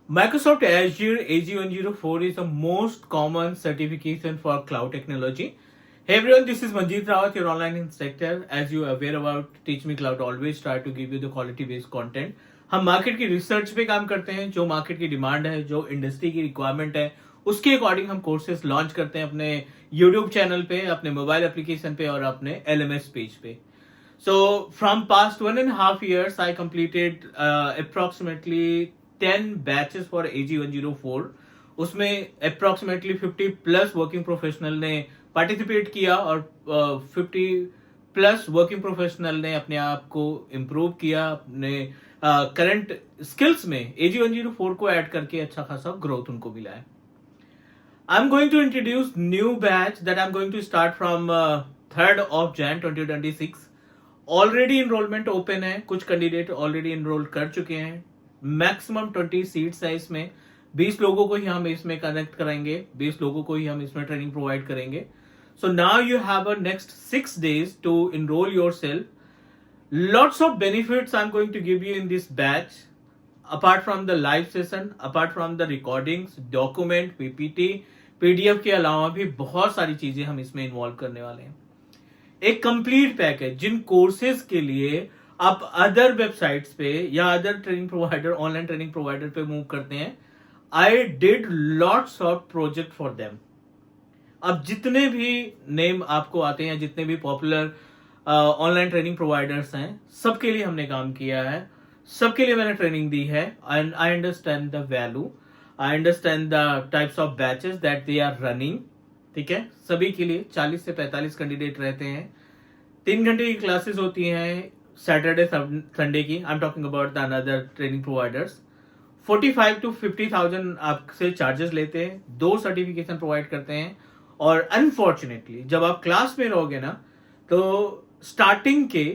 Microsoft Azure AG104 is the most common certification for cloud technology. Hey everyone, this is Manjeet Rawat, your online instructor. As you are aware about Teach Me Cloud, always try to give you the quality based content. हम market की research पे काम करते हैं, जो market की demand है, जो इंडस्ट्री की रिक्वायरमेंट है, उसके अकॉर्डिंग हम कोर्सेज लॉन्च करते हैं अपने यूट्यूब चैनल पे, अपने मोबाइल एप्लीकेशन पे और अपने LMS पेज पे. So from past 1.5 years, I completed approximately 10 batches for AG104. उसमें approximately 50 plus working professional ने participate किया और 50 plus working professional ने अपने आप को improve किया, अपने current skills में AG104 को add करके अच्छा खासा growth उनको मिला है. I'm going to introduce new batch that I'm going to start from 3rd of Jan 2026. Already enrollment open है, कुछ कैंडिडेट ऑलरेडी इनरोल कर चुके हैं. मैक्सिमम 20 सीट्स है इसमें. 20 लोगों को ही हम इसमें कनेक्ट कराएंगे, 20 लोगों को ही हम इसमें ट्रेनिंग प्रोवाइड करेंगे. So now you have a next 6 days to enroll yourself. Lots of benefits I am going to give you in this batch. Apart from the live session, apart from the recordings, document, PPT, PDF के अलावा भी बहुत सारी चीजें हम इसमें involve करने वाले हैं. एक कंप्लीट पैक है जिन कोर्सेज के लिए आप अदर वेबसाइट्स पे या other training provider, online training provider पे मूव करते हैं. I did lots of project for them. अब जितने भी नेम आपको आते हैं, जितने भी पॉपुलर ऑनलाइन ट्रेनिंग प्रोवाइडर्स हैं, सबके लिए हमने काम किया है, सबके लिए मैंने ट्रेनिंग दी है. And I understand the value, I understand the types of batches that they are running. ठीक है, सभी के लिए 40 से 45 कैंडिडेट रहते हैं. 3 घंटे की क्लासेस होती हैं सैटरडे संडे की. I am talking about the another training providers. 45 to 50,000 आपसे चार्जेस लेते हैं, 2 सर्टिफिकेशन प्रोवाइड करते हैं. और अनफॉर्चुनेटली जब आप क्लास में रहोगे ना, तो स्टार्टिंग के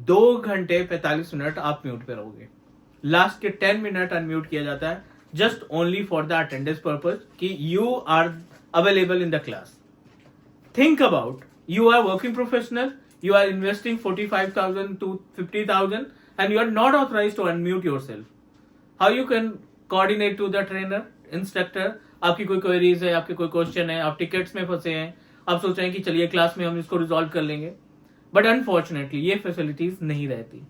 2 घंटे 45 मिनट आप म्यूट पे रहोगे. लास्ट के 10 मिनट अनम्यूट किया जाता है, just only for the attendance purpose कि you are available in the class. Think about, you are working professional, you are investing 45,000 to 50,000 and you are not authorized to unmute yourself. How you can coordinate to the trainer, instructor? आपकी कोई queries है, आपके कोई question है, आप tickets में फंसे हैं, आप सोच रहे हैं कि चलिए क्लास में हम इसको रिजॉल्व कर लेंगे, बट अनफॉर्चुनेटली ये फैसिलिटीज नहीं रहती.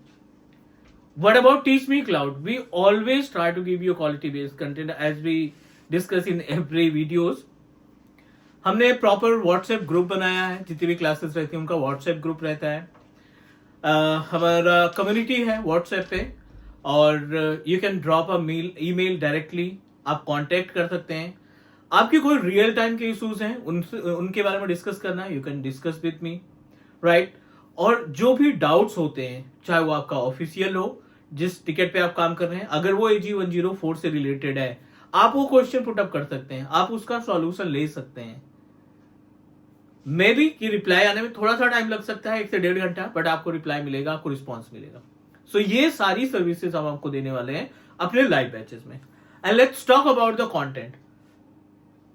What about Teach Me Cloud? We always try to give you quality based content as we discuss in every videos. हमने प्रॉपर व्हाट्सएप ग्रुप बनाया है, जितनी भी क्लासेस रहती हैं उनका व्हाट्सएप ग्रुप रहता है. हमारा कम्युनिटी है व्हाट्सएप पे, और you can drop a email directly, आप कांटेक्ट कर सकते हैं. आपके कोई रियल टाइम के इश्यूज हैं, उनके बारे में डिस्कस करना है, you can discuss with me, right. और जो भी डाउट्स होते हैं, चाहे वो आपका ऑफिशियल हो, जिस टिकट पे आप काम कर रहे हैं, अगर वो AG104 से रिलेटेड है, आप वो क्वेश्चन पुटअप कर सकते हैं, आप उसका सॉल्यूशन ले सकते हैं. मे बी कि रिप्लाई आने में थोड़ा सा टाइम लग सकता है, 1 से 1.5 घंटा, बट आपको रिप्लाई मिलेगा, आपको रिस्पॉन्स मिलेगा. सो ये सारी सर्विसेज हम आपको देने वाले हैं अपने लाइव बैचेस में. And let's talk about the content.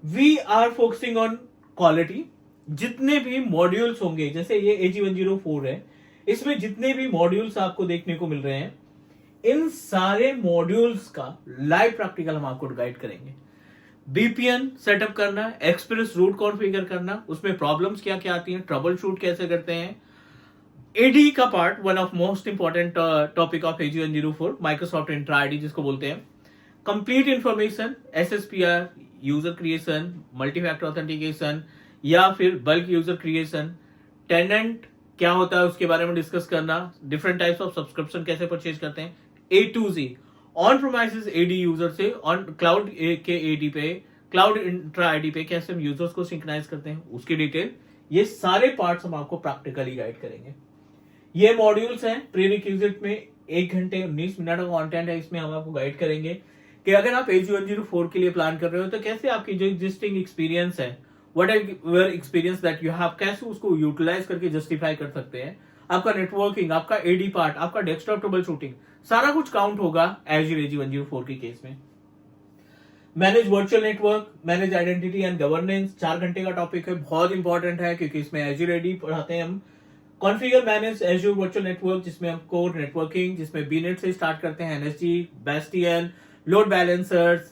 We are focusing on quality. जितने भी मॉड्यूल्स होंगे, जैसे ये AG104 है, इसमें जितने भी मॉड्यूल्स आपको देखने को मिल रहे हैं, इन सारे मॉड्यूल्स का लाइव प्रैक्टिकल हम आपको गाइड करेंगे. VPN सेटअप करना, एक्सप्रेस रूट कॉन्फ़िगर करना, उसमें प्रॉब्लम्स क्या क्या आती हैं, ट्रबल शूट कैसे करते हैं. AD का part, one of most important topic of AG104, Microsoft intra ID जिसको बोलते हैं. Complete information, SSPR, user creation, multi factor authentication या फिर बल्क यूजर क्रिएशन, टेनेंट क्या होता है उसके बारे में डिस्कस करना, डिफरेंट टाइप्स ऑफ सब्सक्रिप्शन कैसे परचेज करते हैं, A to Z. On promises AD user से ऑन क्लाउड के AD पे, क्लाउड इंट्रा ID पे कैसे हम यूजर्स को सिंक्रोनाइज करते हैं, उसकी डिटेल. ये सारे पार्ट्स हम आपको प्रैक्टिकली गाइड करेंगे. ये मॉड्यूल्स हैं प्री रिक्विजिट में, 1 घंटे 19 मिनट का कंटेंट है. इसमें हम आपको गाइड करेंगे कि अगर आप AG104 के लिए प्लान कर रहे हो, तो कैसे आपकी जो एग्जिस्टिंग एक्सपीरियंस है, what ever experience that you have, कैसे उसको यूटिलाइज करके जस्टिफाई कर सकते हैं. आपका नेटवर्किंग, आपका AD पार्ट, आपका डेस्कटॉप ट्रबल शूटिंग, सारा कुछ काउंट होगा Azure AG104 के केस में. Manage virtual network, manage identity and governance, 4 घंटे का टॉपिक है, बहुत इंपॉर्टेंट है क्योंकि इसमें Azure AD पढ़ाते हैं हम. Configure manage Azure virtual network, जिसमें हम कोर नेटवर्किंग, जिसमें BNet से स्टार्ट करते हैं, NSG, Bastion, load balancers,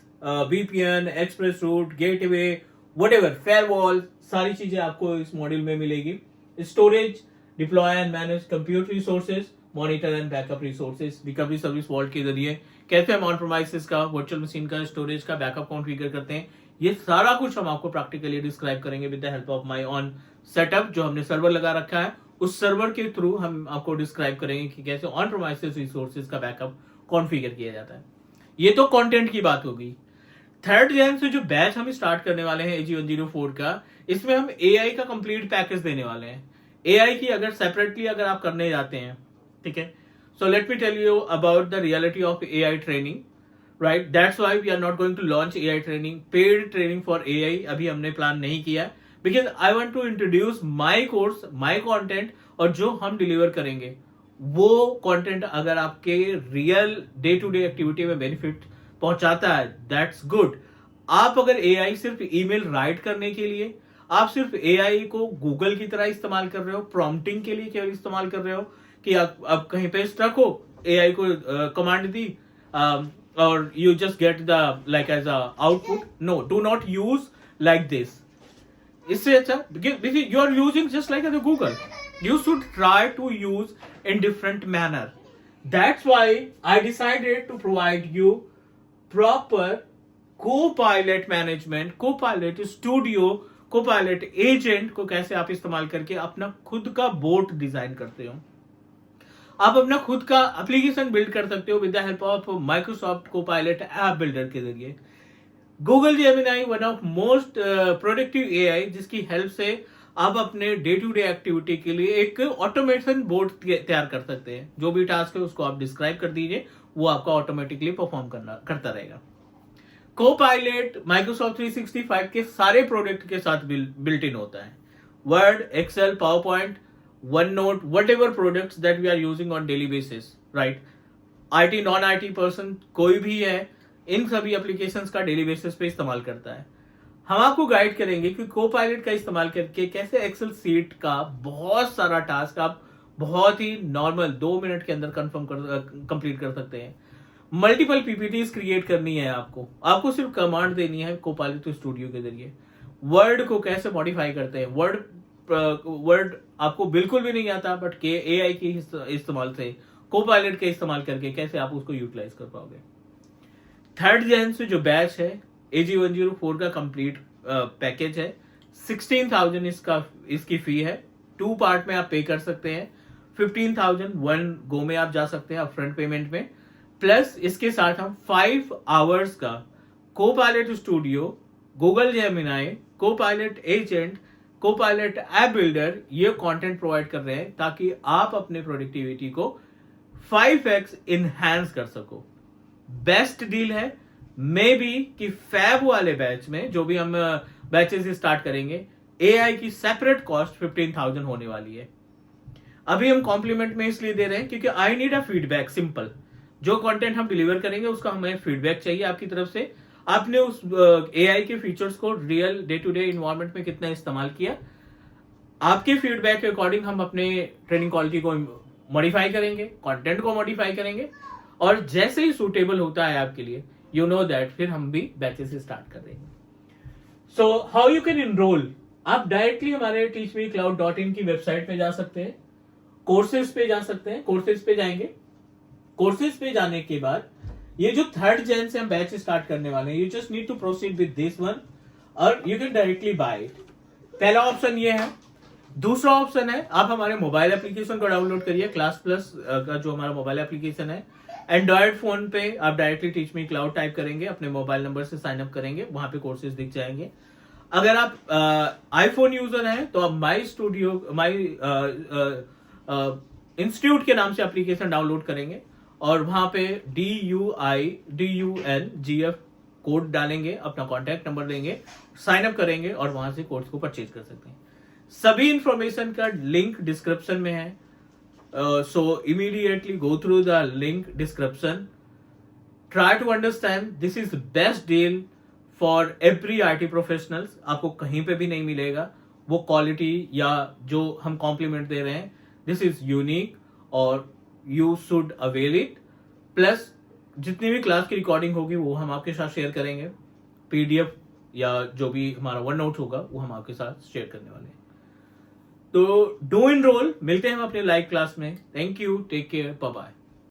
VPN, express route, gateway, whatever, firewall, सारी चीजें आपको इस मॉड्यूल में मिलेगी. Storage, deploy and manage compute resources, monitor and backup resources, recovery service vault के जरिए कैसे हम ऑन प्रेमाइसेस का, वर्चुअल मशीन का, स्टोरेज का बैकअप कॉन्फ़िगर करते हैं. ये सारा कुछ हम आपको प्रैक्टिकली डिस्क्राइब करेंगे with the help of my on setup. जो हमने सर्वर लगा रखा है, उस सर्वर के थ्रू हम आपको डिस्क्राइब करेंगे कि कैसे ऑन प्रेमाइसेस रिसोर्सेज का बैकअप कॉन्फ़िगर किया जाता है. ये तो कंटेंट की बात होगी. थर्ड जेन से जो बैच हम स्टार्ट करने वाले हैं AG104 का, इसमें हम AI का कंप्लीट पैकेज देने वाले हैं. AI की अगर सेपरेटली अगर आप करने जाते हैं, ठीक है, so let me tell you about the reality of AI training. Right, that's why we are not going to launch AI training, paid training for AI अभी हमने प्लान नहीं किया, because I want to introduce my course, my content, और जो हम deliver करेंगे वो content अगर आपके real day to day activity में बेनिफिट पहुंचाता है, दैट्स गुड. आप अगर AI सिर्फ ईमेल राइट करने के लिए, आप सिर्फ AI को गूगल की तरह इस्तेमाल कर रहे हो, प्रॉम्प्टिंग के लिए केवल इस्तेमाल कर रहे हो कि आप कहीं पे स्टक हो, AI को कमांड दी और you just get the like as a output. No, do not use like this. इससे अच्छा, you are using just like as a Google, you should try to use in different manner. That's why I decided to provide you proper co-pilot management, co-pilot studio, co-pilot agent को कैसे आप इस्तेमाल करके अपना खुद का बोट डिजाइन करते हो, आप अपना खुद का एप्लीकेशन बिल्ड कर सकते हो with the help of Microsoft Copilot app builder के जरिए. Google Gemini one of most productive AI जिसकी हेल्प से आप अपने डे टू डे एक्टिविटी के लिए एक ऑटोमेशन बोर्ड तैयार कर सकते हैं. जो भी टास्क है उसको आप डिस्क्राइब कर दीजिए, वो आपका ऑटोमेटिकली परफॉर्म करता रहेगा. को-पायलट माइक्रोसॉफ्ट 365 के सारे प्रोडक्ट के साथ बिल्ट इन होता है. Word, Excel, PowerPoint, OneNote, whatever products that we are using on daily basis, right. IT non IT person कोई भी है, इन सभी एप्लीकेशंस का डेली बेसिस पे इस्तेमाल करता है. हम आपको गाइड करेंगे कि को-पायलट का इस्तेमाल करके कैसे एक्सेल सीट का बहुत सारा टास्क आप बहुत ही नॉर्मल 2 मिनट के अंदर कंप्लीट कर सकते हैं. मल्टीपल PPTs क्रिएट करनी है आपको सिर्फ कमांड देनी है को-पायलट स्टूडियो के जरिए. वर्ड को कैसे मॉडिफाई करते हैं, वर्ड आपको बिल्कुल भी नहीं आता, बट AI के इस्तेमाल से, को-पायलट के इस्तेमाल करके कैसे आप उसको यूटिलाइज कर पाओगे. थर्ड जेन से जो बैच है AG104 का कंप्लीट पैकेज है. 16,000 इसकी फी है. 2 पार्ट में आप पे कर सकते हैं. 15,000 वन गो में आप जा सकते हैं अपफ्रंट पेमेंट में. प्लस इसके साथ हम 5 आवर्स का Copilot Studio, Google Gemini, Copilot agent, Copilot app builder, ये कंटेंट प्रोवाइड कर रहे हैं ताकि आप अपने प्रोडक्टिविटी को 5x इनहैंस कर सको. बेस्ट डील है. मे बी कि फैब वाले बैच में जो भी हम बैचेस स्टार्ट करेंगे, AI की सेपरेट कॉस्ट 15,000 होने वाली है. अभी हम कॉम्प्लीमेंट में इसलिए दे रहे हैं क्योंकि I need a feedback. Simple, जो कंटेंट हम डिलीवर करेंगे उसका हमें फीडबैक चाहिए आपकी तरफ से. आपने उस AI के फीचर्स को real day to day environment में कितना इस्तेमाल किया, आपके फीडबैक के अकॉर्डिंग हम अपने ट्रेनिंग क्वालिटी को मॉडिफाई करेंगे, कंटेंट को मॉडिफाई करेंगे, और जैसे ही सूटेबल होता है आपके लिए, यू नो दैट, फिर हम भी बैचेस स्टार्ट कर देंगे. So how you can enroll, आप डायरेक्टली हमारे teachmecloud.in की वेबसाइट पे जा सकते हैं, कोर्सेज पे जा सकते हैं. कोर्सेज पे जाएंगे, कोर्सेज पे जाने के बाद ये जो थर्ड जेन से हम बैच स्टार्ट करने वाले हैं, you just need to proceed with this one और you can directly buy it. पहला ऑप्शन ये है. दूसरा ऑप्शन है, आप हमारे मोबाइल एप्लीकेशन को डाउनलोड करिए. क्लास प्लस का जो हमारा मोबाइल एप्लीकेशन है, एंड्रॉइड फोन पे आप directly teach me cloud type करेंगे, अपने मोबाइल नंबर से साइन अप करेंगे, वहां पे कोर्सेज दिख जाएंगे. अगर आप आईफोन यूजर हैं तो आप माई इंस्टीट्यूट के नाम से एप्लीकेशन डाउनलोड करेंगे और वहां पे DUNGF कोड डालेंगे, अपना कॉन्टैक्ट नंबर देंगे, साइन अप करेंगे और वहां से कोर्स को परचेज कर सकते हैं. सभी इंफॉर्मेशन का लिंक डिस्क्रिप्शन में है. So immediately go through the link description. Try to understand this is the best deal for every IT professionals. आपको कहीं पे भी नहीं मिलेगा वो क्वालिटी या जो हम कॉम्प्लीमेंट दे रहे हैं. This is unique और you should avail it. Plus जितनी भी क्लास की रिकॉर्डिंग होगी वो हम आपके साथ शेयर करेंगे, PDF या जो भी हमारा वन नोट होगा वो हम आपके साथ शेयर करने वाले हैं। तो डू एनरोल, मिलते हैं हम अपने लाइव क्लास में। Thank you, take care, bye bye.